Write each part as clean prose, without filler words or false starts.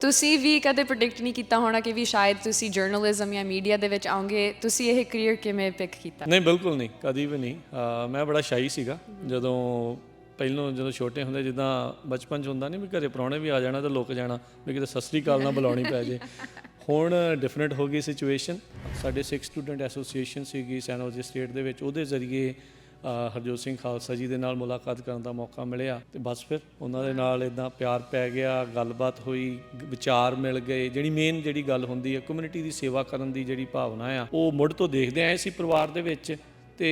ਤੁਸੀਂ ਵੀ ਕਦੇ ਪ੍ਰੈਡਿਕਟ ਨਹੀਂ ਕੀਤਾ ਹੋਣਾ ਕਿ ਵੀ ਸ਼ਾਇਦ ਤੁਸੀਂ ਜਰਨਲਿਜ਼ਮ ਜਾਂ ਮੀਡੀਆ ਦੇ ਵਿੱਚ ਆਓਗੇ। ਤੁਸੀਂ ਇਹ ਕਰੀਅਰ ਕਿਵੇਂ ਪਿਕ ਕੀਤਾ? ਨਹੀਂ, ਬਿਲਕੁਲ ਨਹੀਂ, ਕਦੀ ਵੀ ਨਹੀਂ। ਮੈਂ ਬੜਾ ਸ਼ਾਈ ਸੀਗਾ ਜਦੋਂ ਜਦੋਂ ਛੋਟੇ ਹੁੰਦੇ, ਜਿੱਦਾਂ ਬਚਪਨ 'ਚ ਹੁੰਦਾ ਨਹੀਂ ਵੀ ਘਰੇ ਪ੍ਰਾਹੁਣੇ ਵੀ ਆ ਜਾਣਾ ਤੇ ਲੁੱਕ ਜਾਣਾ ਵੀ ਕਿਤੇ ਸਤਿ ਸ੍ਰੀ ਅਕਾਲ ਨਾ ਬੁਲਾਉਣੀ ਪੈ ਜੇ। ਹੁਣ ਡਿਫਰੈਂਟ ਹੋ ਗਈ ਸਿਚੁਏਸ਼ਨ। ਸਾਡੇ ਸਿੱਖ ਸਟੂਡੈਂਟ ਐਸੋਸੀਏਸ਼ਨ ਸੀਗੀ ਸੈਨ ਹੋਜ਼ੇ ਸਟੇਟ ਦੇ ਵਿੱਚ, ਉਹਦੇ ਜ਼ਰੀਏ ਹਰਜੋਤ ਸਿੰਘ ਖਾਲਸਾ ਜੀ ਦੇ ਨਾਲ ਮੁਲਾਕਾਤ ਕਰਨ ਦਾ ਮੌਕਾ ਮਿਲਿਆ ਤੇ ਬਸ ਫਿਰ ਉਹਨਾਂ ਦੇ ਨਾਲ ਇੱਦਾਂ ਪਿਆਰ ਪੈ ਗਿਆ, ਗੱਲਬਾਤ ਹੋਈ, ਵਿਚਾਰ ਮਿਲ ਗਏ। ਜਿਹੜੀ ਗੱਲ ਹੁੰਦੀ ਹੈ ਕਮਿਊਨਿਟੀ ਦੀ ਸੇਵਾ ਕਰਨ ਦੀ ਜਿਹੜੀ ਭਾਵਨਾ ਆ, ਉਹ ਮੁੱਢ ਤੋਂ ਦੇਖਦੇ ਆਏ ਸੀ ਪਰਿਵਾਰ ਦੇ ਵਿੱਚ। ਤੇ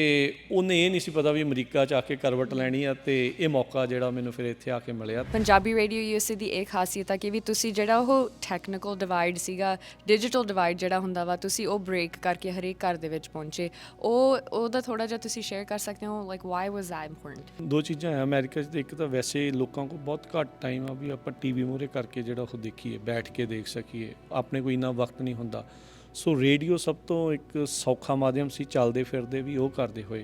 ਉਹਨੇ ਇਹ ਨਹੀਂ ਸੀ ਪਤਾ ਵੀ ਅਮਰੀਕਾ 'ਚ ਆ ਕੇ ਕਰਵਟ ਲੈਣੀ ਆ, ਤੇ ਇਹ ਮੌਕਾ ਜਿਹੜਾ ਮੈਨੂੰ ਫਿਰ ਇੱਥੇ ਆ ਕੇ ਮਿਲਿਆ। ਪੰਜਾਬੀ ਰੇਡੀਓ ਯੂਐਸਏ ਦੀ ਇਹ ਖਾਸੀਅਤ ਆ ਕਿ ਵੀ ਤੁਸੀਂ ਜਿਹੜਾ ਉਹ ਟੈਕਨੀਕਲ ਡਿਵਾਈਡ ਸੀਗਾ, ਡਿਜੀਟਲ ਡਿਵਾਈਡ ਜਿਹੜਾ ਹੁੰਦਾ ਵਾ, ਤੁਸੀਂ ਉਹ ਬ੍ਰੇਕ ਕਰਕੇ ਹਰੇਕ ਘਰ ਦੇ ਵਿੱਚ ਪਹੁੰਚੇ। ਉਹਦਾ ਥੋੜ੍ਹਾ ਜਿਹਾ ਤੁਸੀਂ ਸ਼ੇਅਰ ਕਰ ਸਕਦੇ ਹੋ, like Y was that important? ਦੋ ਚੀਜ਼ਾਂ ਆ ਅਮਰੀਕਾ 'ਚ। ਇੱਕ ਤਾਂ ਵੈਸੇ ਲੋਕਾਂ ਕੋਲ ਬਹੁਤ ਘੱਟ ਟਾਈਮ ਆ ਵੀ ਆਪਾਂ ਟੀਵੀ ਮੂਹਰੇ ਕਰਕੇ ਜਿਹੜਾ ਉਹ ਦੇਖੀਏ, ਬੈਠ ਕੇ ਦੇਖ ਸਕੀਏ। ਆਪਣੇ ਕੋਈ ਇੰਨਾ ਵਕਤ ਨਹੀਂ ਹੁੰਦਾ। ਸੋ ਰੇਡੀਓ ਸਭ ਤੋਂ ਇੱਕ ਸੌਖਾ ਮਾਧਿਅਮ ਸੀ, ਚੱਲਦੇ ਫਿਰਦੇ ਵੀ ਉਹ ਕਰਦੇ ਹੋਏ।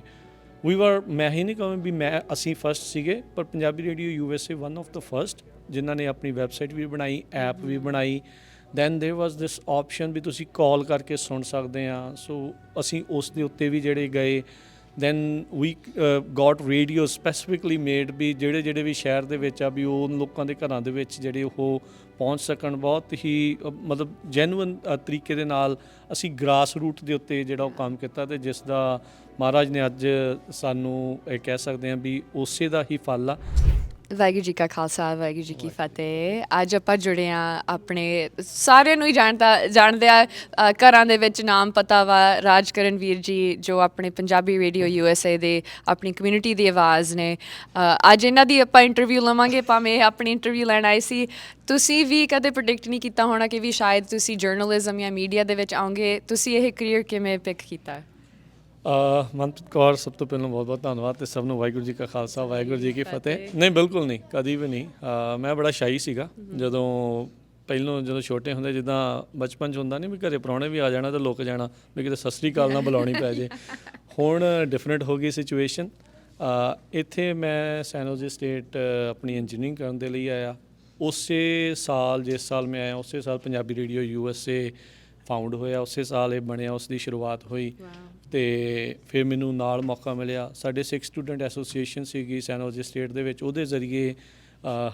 ਮੈਂ ਹੀ ਨਹੀਂ ਕਹਾਂ ਵੀ ਅਸੀਂ ਫਸਟ ਸੀਗੇ, ਪਰ Punjabi radio USA one of the first ਜਿਨ੍ਹਾਂ ਨੇ ਆਪਣੀ ਵੈਬਸਾਈਟ ਵੀ ਬਣਾਈ, ਐਪ ਵੀ ਬਣਾਈ। ਦੈਨ ਦੇਰ ਵਾਜ਼ ਦਿਸ ਆਪਸ਼ਨ ਵੀ ਤੁਸੀਂ ਕਾਲ ਕਰਕੇ ਸੁਣ ਸਕਦੇ ਆ। ਸੋ ਅਸੀਂ ਉਸ ਦੇ ਉੱਤੇ ਵੀ ਜਿਹੜੇ ਗਏ। Then we got radio specifically made ਵੀ ਜਿਹੜੇ ਵੀ ਸ਼ਹਿਰ ਦੇ ਵਿੱਚ ਆ ਵੀ ਉਹ ਲੋਕਾਂ ਦੇ ਘਰਾਂ ਦੇ ਵਿੱਚ ਜਿਹੜੇ ਉਹ ਪਹੁੰਚ ਸਕਣ। ਬਹੁਤ ਹੀ ਮਤਲਬ ਜੈਨੂਅਨ ਤਰੀਕੇ ਦੇ ਨਾਲ ਅਸੀਂ ਗ੍ਰਾਸ ਰੂਟ ਦੇ ਉੱਤੇ ਜਿਹੜਾ ਉਹ ਕੰਮ ਕੀਤਾ, ਤੇ ਜਿਸ ਦਾ ਮਹਾਰਾਜ ਨੇ ਅੱਜ ਸਾਨੂੰ ਇਹ ਕਹਿ ਸਕਦੇ ਹਾਂ ਵੀ ਉਸੇ ਦਾ ਹੀ ਫਲ ਆ। ਵਾਹਿਗੁਰੂ ਜੀ ਕਾ ਖਾਲਸਾ, ਵਾਹਿਗੁਰੂ ਜੀ ਕੀ ਫਤਿਹ। ਅੱਜ ਆਪਾਂ ਜੁੜੇ ਹਾਂ ਆਪਣੇ ਸਾਰਿਆਂ ਨੂੰ ਹੀ ਜਾਣਦੇ ਆ, ਘਰਾਂ ਦੇ ਵਿੱਚ ਨਾਮ ਪਤਾ ਵਾ, ਜਕਰਨਬ ਜੀ, ਜੋ ਆਪਣੇ ਪੰਜਾਬੀ ਰੇਡੀਓ ਯੂਐਸਏ ਦੇ ਆਪਣੀ ਕਮਿਊਨਿਟੀ ਦੀ ਆਵਾਜ਼ ਨੇ। ਅੱਜ ਇਹਨਾਂ ਦੀ ਆਪਾਂ ਇੰਟਰਵਿਊ ਲਵਾਂਗੇ, ਭਾਵੇਂ ਇਹ ਆਪਣੀ ਇੰਟਰਵਿਊ ਲੈਣ ਆਏ ਸੀ। ਤੁਸੀਂ ਵੀ ਕਦੇ ਪ੍ਰੈਡਿਕਟ ਨਹੀਂ ਕੀਤਾ ਹੋਣਾ ਕਿ ਵੀ ਸ਼ਾਇਦ ਤੁਸੀਂ ਜਰਨਲਿਜ਼ਮ ਜਾਂ ਮੀਡੀਆ ਦੇ ਵਿੱਚ ਆਓਗੇ। ਤੁਸੀਂ ਇਹ ਕਰੀਅਰ ਕਿਵੇਂ ਪਿਕ ਕੀਤਾ? ਮਨਪ੍ਰੀਤ ਕੌਰ, ਸਭ ਤੋਂ ਪਹਿਲਾਂ ਬਹੁਤ ਬਹੁਤ ਧੰਨਵਾਦ, ਤੇ ਸਭ ਨੂੰ ਵਾਹਿਗੁਰੂ ਜੀ ਕਾ ਖਾਲਸਾ, ਵਾਹਿਗੁਰੂ ਜੀ ਕੀ ਫਤਿਹ। ਨਹੀਂ, ਬਿਲਕੁਲ ਨਹੀਂ, ਕਦੀ ਵੀ ਨਹੀਂ। ਮੈਂ ਬੜਾ ਸ਼ਾਈ ਸੀਗਾ ਜਦੋਂ ਛੋਟੇ ਹੁੰਦੇ, ਜਿੱਦਾਂ ਬਚਪਨ 'ਚ ਹੁੰਦਾ ਨਹੀਂ ਵੀ ਘਰੇ ਪ੍ਰਾਹੁਣੇ ਵੀ ਆ ਜਾਣਾ ਤੇ ਲੁੱਕ ਜਾਣਾ ਵੀ ਕਿਤੇ ਸਤਿ ਸ੍ਰੀ ਅਕਾਲ ਨਾ ਬੁਲਾਉਣੀ ਪੈ ਜੇ। ਹੁਣ ਡਿਫਰੈਂਟ ਹੋ ਗਈ ਸਿਚੁਏਸ਼ਨ। ਇੱਥੇ ਮੈਂ ਸੈਨ ਹੋਜ਼ੇ ਸਟੇਟ ਆਪਣੀ ਇੰਜੀਨੀਅਰਿੰਗ ਕਰਨ ਦੇ ਲਈ ਆਇਆ। ਜਿਸ ਸਾਲ ਮੈਂ ਆਇਆ, ਉਸੇ ਸਾਲ ਪੰਜਾਬੀ ਰੇਡੀਓ ਯੂਐਸਏ ਫਾਊਂਡ ਹੋਇਆ, ਉਸੇ ਸਾਲ ਇਹ ਬਣਿਆ, ਉਸ ਦੀ ਸ਼ੁਰੂਆਤ ਹੋਈ। ਤੇ ਫਿਰ ਮੈਨੂੰ ਨਾਲ ਮੌਕਾ ਮਿਲਿਆ। ਸਾਡੇ ਸਿੱਖ ਸਟੂਡੈਂਟ ਐਸੋਸੀਏਸ਼ਨ ਸੀਗੀ ਸੈਨ ਹੋਜ਼ੇ ਸਟੇਟ ਦੇ ਵਿੱਚ, ਉਹਦੇ ਜ਼ਰੀਏ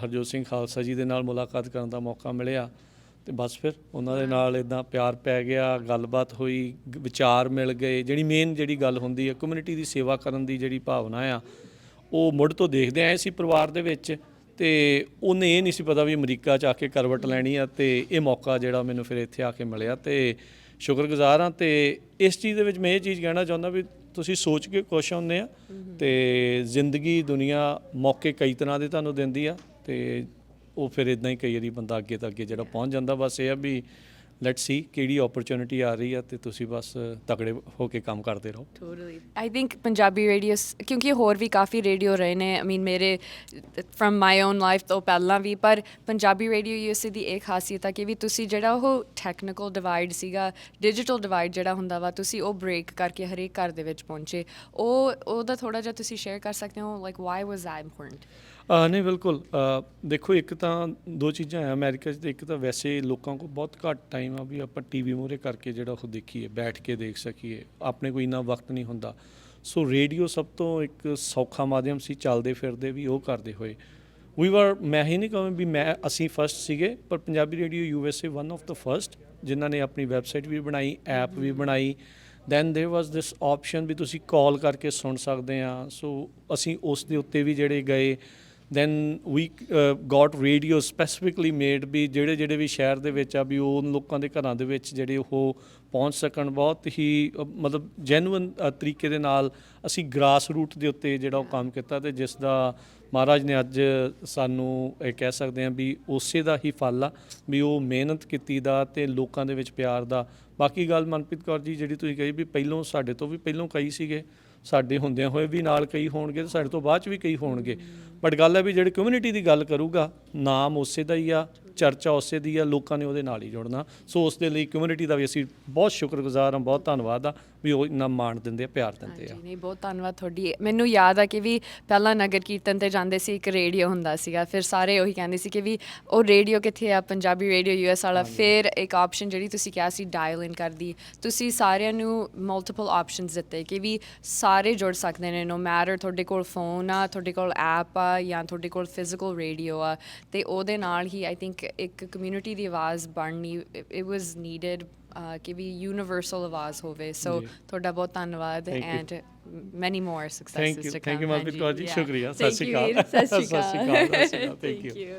ਹਰਜੋਤ ਸਿੰਘ ਖਾਲਸਾ ਜੀ ਦੇ ਨਾਲ ਮੁਲਾਕਾਤ ਕਰਨ ਦਾ ਮੌਕਾ ਮਿਲਿਆ ਤੇ ਬਸ ਫਿਰ ਉਹਨਾਂ ਦੇ ਨਾਲ ਇੱਦਾਂ ਪਿਆਰ ਪੈ ਗਿਆ, ਗੱਲਬਾਤ ਹੋਈ, ਵਿਚਾਰ ਮਿਲ ਗਏ। ਜਿਹੜੀ ਗੱਲ ਹੁੰਦੀ ਹੈ ਕਮਿਊਨਿਟੀ ਦੀ ਸੇਵਾ ਕਰਨ ਦੀ ਜਿਹੜੀ ਭਾਵਨਾ ਆ, ਉਹ ਮੁੱਢ ਤੋਂ ਦੇਖਦੇ ਆਏ ਸੀ ਪਰਿਵਾਰ ਦੇ ਵਿੱਚ। ਤੇ ਉਹਨੇ ਇਹ ਨਹੀਂ ਸੀ ਪਤਾ ਵੀ ਅਮਰੀਕਾ 'ਚ ਆ ਕੇ ਕਰਵਟ ਲੈਣੀ ਆ, ਤੇ ਇਹ ਮੌਕਾ ਜਿਹੜਾ ਮੈਨੂੰ ਫਿਰ ਇੱਥੇ ਆ ਕੇ ਮਿਲਿਆ, ਤੇ ਸ਼ੁਕਰਗੁਜ਼ਾਰ ਹਾਂ। ਤੇ ਇਸ ਚੀਜ਼ ਦੇ ਵਿੱਚ ਮੈਂ ਇਹ ਚੀਜ਼ ਕਹਿਣਾ ਚਾਹੁੰਦਾ ਵੀ ਤੁਸੀਂ ਸੋਚ ਕੇ ਖੁਸ਼ ਹੁੰਦੇ ਆ, ਤੇ ਜ਼ਿੰਦਗੀ ਦੁਨੀਆ ਮੌਕੇ ਕਈ ਤਰ੍ਹਾਂ ਦੇ ਤੁਹਾਨੂੰ ਦਿੰਦੀ ਆ, ਤੇ ਉਹ ਫਿਰ ਇੱਦਾਂ ਹੀ ਕਈ ਵਾਰੀ ਬੰਦਾ ਅੱਗੇ ਤੋਂ ਅੱਗੇ ਜਿਹੜਾ ਪਹੁੰਚ ਜਾਂਦਾ। ਬਸ ਇਹ ਆ ਵੀ ਲੈਟਸ ਸੀ ਕਿਹੜੀ ਓਪਰਚੁਨਿਟੀ ਆ ਰਹੀ ਆ, ਤੇ ਤੁਸੀਂ ਬਸ ਤਕੜੇ ਹੋ ਕੇ ਕੰਮ ਕਰਦੇ ਰਹੋ। ਆਈ ਥਿੰਕ ਪੰਜਾਬੀ ਰੇਡੀਓ, ਕਿਉਂਕਿ ਹੋਰ ਵੀ ਕਾਫੀ ਰੇਡੀਓ ਰਹੇ ਨੇ, ਆਈ ਮੀਨ ਮੇਰੇ ਫਰਮ ਮਾਈ ਓਨ ਲਾਈਫ ਤੋਂ ਪਹਿਲਾਂ ਵੀ, ਪਰ ਪੰਜਾਬੀ ਰੇਡੀਓ ਯੂਐਸਏ ਦੀ ਇਹ ਖਾਸੀਅਤ ਆ ਕਿ ਵੀ ਤੁਸੀਂ ਜਿਹੜਾ ਉਹ ਟੈਕਨੀਕਲ ਡਿਵਾਈਡ ਸੀਗਾ, ਡਿਜੀਟਲ ਡਿਵਾਈਡ ਜਿਹੜਾ ਹੁੰਦਾ ਵਾ, ਤੁਸੀਂ ਉਹ ਬ੍ਰੇਕ ਕਰਕੇ ਹਰੇਕ ਘਰ ਦੇ ਵਿੱਚ ਪਹੁੰਚੇ। ਉਹਦਾ ਥੋੜ੍ਹਾ ਜਿਹਾ ਤੁਸੀਂ ਸ਼ੇਅਰ ਕਰ ਸਕਦੇ ਹੋ, like Y was that important? ਨਹੀਂ, ਬਿਲਕੁਲ। ਦੇਖੋ, ਇੱਕ ਤਾਂ ਦੋ ਚੀਜ਼ਾਂ ਆ ਅਮਰੀਕਾ 'ਚ। ਇੱਕ ਤਾਂ ਵੈਸੇ ਲੋਕਾਂ ਕੋਲ ਬਹੁਤ ਘੱਟ ਟਾਈਮ ਆ ਵੀ ਆਪਾਂ ਟੀਵੀ ਮੂਹਰੇ ਕਰਕੇ ਜਿਹੜਾ ਉਹ ਦੇਖੀਏ, ਬੈਠ ਕੇ ਦੇਖ ਸਕੀਏ। ਆਪਣੇ ਕੋਈ ਇੰਨਾ ਵਕਤ ਨਹੀਂ ਹੁੰਦਾ। ਸੋ ਰੇਡੀਓ ਸਭ ਤੋਂ ਇੱਕ ਸੌਖਾ ਮਾਧਿਅਮ ਸੀ, ਚੱਲਦੇ ਫਿਰਦੇ ਵੀ ਉਹ ਕਰਦੇ ਹੋਏ। ਮੈਂ ਹੀ ਨਹੀਂ ਕਹਾਂ ਵੀ ਅਸੀਂ ਫਸਟ ਸੀਗੇ, ਪਰ Punjabi radio USA one of the first ਜਿਨ੍ਹਾਂ ਨੇ ਆਪਣੀ ਵੈਬਸਾਈਟ ਵੀ ਬਣਾਈ, ਐਪ ਵੀ ਬਣਾਈ। ਦੈਨ ਦੇਰ ਵਾਜ਼ ਦਿਸ ਆਪਸ਼ਨ ਵੀ ਤੁਸੀਂ ਕਾਲ ਕਰਕੇ ਸੁਣ ਸਕਦੇ ਆ। ਸੋ ਅਸੀਂ ਉਸ ਦੇ ਉੱਤੇ ਵੀ ਜਿਹੜੇ ਗਏ। Then we got radio specifically made ਵੀ ਜਿਹੜੇ ਵੀ ਸ਼ਹਿਰ ਦੇ ਵਿੱਚ ਆ ਵੀ ਉਹ ਲੋਕਾਂ ਦੇ ਘਰਾਂ ਦੇ ਵਿੱਚ ਜਿਹੜੇ ਉਹ ਪਹੁੰਚ ਸਕਣ। ਬਹੁਤ ਹੀ ਮਤਲਬ ਜੈਨੂਅਨ ਤਰੀਕੇ ਦੇ ਨਾਲ ਅਸੀਂ ਗ੍ਰਾਸ ਰੂਟ ਦੇ ਉੱਤੇ ਜਿਹੜਾ ਉਹ ਕੰਮ ਕੀਤਾ, ਤੇ ਜਿਸ ਦਾ ਮਹਾਰਾਜ ਨੇ ਅੱਜ ਸਾਨੂੰ ਇਹ ਕਹਿ ਸਕਦੇ ਹਾਂ ਵੀ ਉਸੇ ਦਾ ਹੀ ਫਲ ਆ ਵੀ ਉਹ ਮਿਹਨਤ ਕੀਤੀ ਦਾ ਤੇ ਲੋਕਾਂ ਦੇ ਵਿੱਚ ਪਿਆਰ ਦਾ। ਬਾਕੀ ਗੱਲ ਮਨਪ੍ਰੀਤ ਕੌਰ ਜੀ, ਜਿਹੜੀ ਤੁਸੀਂ ਕਹੀ ਵੀ ਸਾਡੇ ਤੋਂ ਵੀ ਪਹਿਲੋਂ ਕਈ ਸੀਗੇ, ਸਾਡੇ ਹੁੰਦਿਆਂ ਹੋਏ ਵੀ ਨਾਲ ਕਈ ਹੋਣਗੇ ਤੇ ਸਾਡੇ ਤੋਂ ਬਾਅਦ 'ਚ ਵੀ ਕਈ ਹੋਣਗੇ, ਬਟ ਗੱਲ ਹੈ ਵੀ ਜਿਹੜੀ ਕਮਿਊਨਿਟੀ ਦੀ ਗੱਲ ਕਰੂਗਾ ਨਾਮ ਉਸੇ ਦਾ ਹੀ ਆ, ਚਰਚਾ ਉਸੇ ਦੀ ਆ, ਲੋਕਾਂ ਨੇ ਉਹਦੇ ਨਾਲ ਹੀ ਜੁੜਨਾ। ਸੋ ਉਸ ਦੇ ਲਈ ਕਮਿਊਨਿਟੀ ਦਾ ਵੀ ਅਸੀਂ ਬਹੁਤ ਸ਼ੁਕਰਗੁਜ਼ਾਰ ਹਾਂ, ਬਹੁਤ ਧੰਨਵਾਦ ਆ ਵੀ ਉਹ ਇੰਨਾ ਮਾਣ ਦਿੰਦੇ ਆ, ਪਿਆਰ ਦਿੰਦੇ ਆ। ਨਹੀਂ ਬਹੁਤ ਧੰਨਵਾਦ ਤੁਹਾਡੀ। ਮੈਨੂੰ ਯਾਦ ਆ ਕਿ ਵੀ ਪਹਿਲਾਂ ਨਗਰ ਕੀਰਤਨ ਤੇ ਜਾਂਦੇ ਸੀ, ਇੱਕ ਰੇਡੀਓ ਹੁੰਦਾ ਸੀਗਾ, ਫਿਰ ਸਾਰੇ ਉਹੀ ਕਹਿੰਦੇ ਸੀ ਕਿ ਵੀ ਉਹ ਰੇਡੀਓ ਕਿੱਥੇ ਆ, ਪੰਜਾਬੀ ਰੇਡੀਓ US ਵਾਲਾ। ਫਿਰ ਇੱਕ ਆਪਸ਼ਨ ਜਿਹੜੀ ਤੁਸੀਂ ਕਿਹਾ ਸੀ ਡਾਇਲ ਇਨ ਕਰਦੀ, ਤੁਸੀਂ ਸਾਰਿਆਂ ਨੂੰ ਮਲਟੀਪਲ ਆਪਸ਼ਨਸ ਦਿੱਤੇ ਕਿ ਵੀ ਸਾਰੇ ਜੁੜ ਸਕਦੇ ਨੇ, ਨੋ ਮੈਟਰ ਤੁਹਾਡੇ ਕੋਲ ਫੋਨ ਆ, ਤੁਹਾਡੇ ਕੋਲ ਐਪ ਆ, ਜਾਂ ਤੁਹਾਡੇ ਕੋਲ ਫਿਜ਼ੀਕਲ ਰੇਡੀਓ ਆ। ਅਤੇ ਉਹਦੇ ਨਾਲ ਹੀ ਆਈ ਥਿੰਕ ਇੱਕ ਕਮਿਊਨਿਟੀ ਦੀ ਆਵਾਜ਼ ਬਣਨੀ, ਇਟ ਵਾਜ਼ ਨੀਡਡ ਕਿ ਵੀ ਯੂਨੀਵਰਸਲ ਆਵਾਜ਼ ਹੋਵੇ। ਸੋ ਤੁਹਾਡਾ ਬਹੁਤ ਧੰਨਵਾਦ and many more successes to come. Thank you Manpreet Kaur ji, ਸ਼ੁਕਰੀਆ। ਸਤਿ ਸ਼੍ਰੀ ਅਕਾਲ। ਸਤਿ ਸ਼੍ਰੀ ਅਕਾਲ। Thank you.